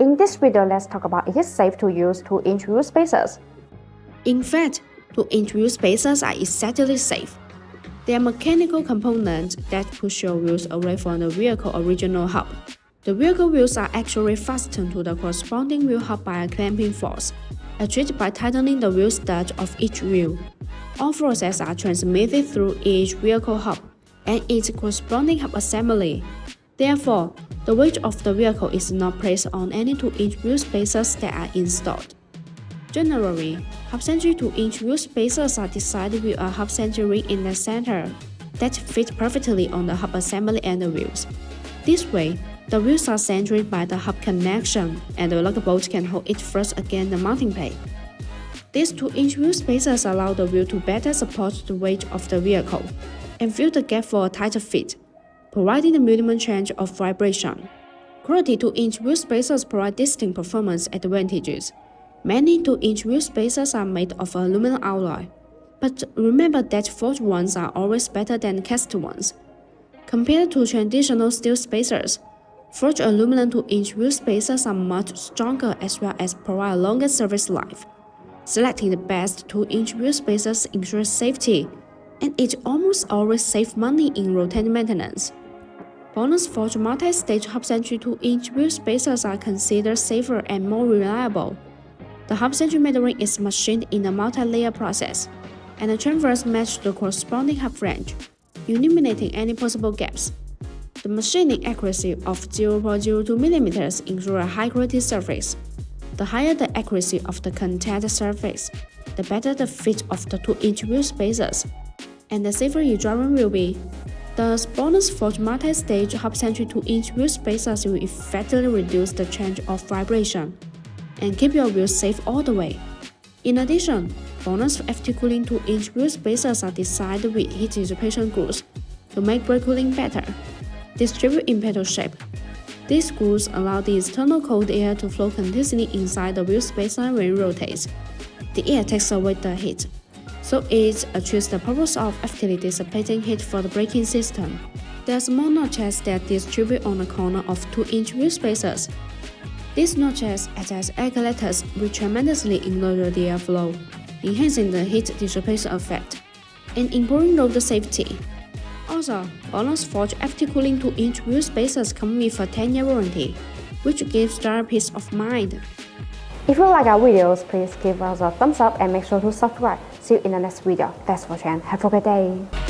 In this video, let's talk about it is safe to use 2-inch wheel spacers. In fact, 2-inch wheel spacers are exactly safe. They are mechanical components that push your wheels away from the vehicle's original hub. The vehicle wheels are actually fastened to the corresponding wheel hub by a clamping force, achieved by tightening the wheel stud of each wheel. All forces are transmitted through each vehicle hub and its corresponding hub assembly. Therefore, the weight of the vehicle is not placed on any 2-inch wheel spacers that are installed. Generally, hub-centric 2-inch wheel spacers are designed with a hub-centric ring in the center that fit perfectly on the hub assembly and the wheels. This way, the wheels are centered by the hub connection, and the lug bolt can hold it first against the mounting plate. These 2-inch wheel spacers allow the wheel to better support the weight of the vehicle and fill the gap for a tighter fit, providing a minimum change of vibration. Quality 2-inch wheel spacers provide distinct performance advantages. Many 2-inch wheel spacers are made of aluminum alloy, but remember that forged ones are always better than cast ones. Compared to traditional steel spacers, forged aluminum 2-inch wheel spacers are much stronger as well as provide a longer service life. Selecting the best 2-inch wheel spacers ensures safety, and it almost always saves money in routine maintenance. BONOSS forged multi-stage hub-centric 2-inch wheel spacers are considered safer and more reliable. The hub-centric metering is machined in a multi-layer process, and the chambers match the corresponding hub flange, eliminating any possible gaps. The machining accuracy of 0.02 mm ensures a high-quality surface. The higher the accuracy of the contact surface, the better the fit of the 2-inch wheel spacers, and the safer your driving will be. Thus, BONOSS forged multi-stage hub-centric 2-inch wheel spacers will effectively reduce the change of vibration and keep your wheels safe all the way. In addition, BONOSS FT cooling 2-inch wheel spacers are designed with heat dissipation grooves to make brake cooling better, distribute in pedal shape. These grooves allow the external cold air to flow continuously inside the wheel spacer when it rotates. The air takes away the heat, so it achieves the purpose of effectively dissipating heat for the braking system. There are small notches that distribute on the corner of 2-inch wheel spacers. These notches act as air collectors which tremendously enlarge the airflow, enhancing the heat dissipation effect and improving road safety. Also, BONOSS forged FT cooling 2-inch wheel spacers come with a 10-year warranty, which gives driver peace of mind. If you like our videos, please give us a thumbs up and make sure to subscribe. See you in the next video. Thanks for watching. Have a great day.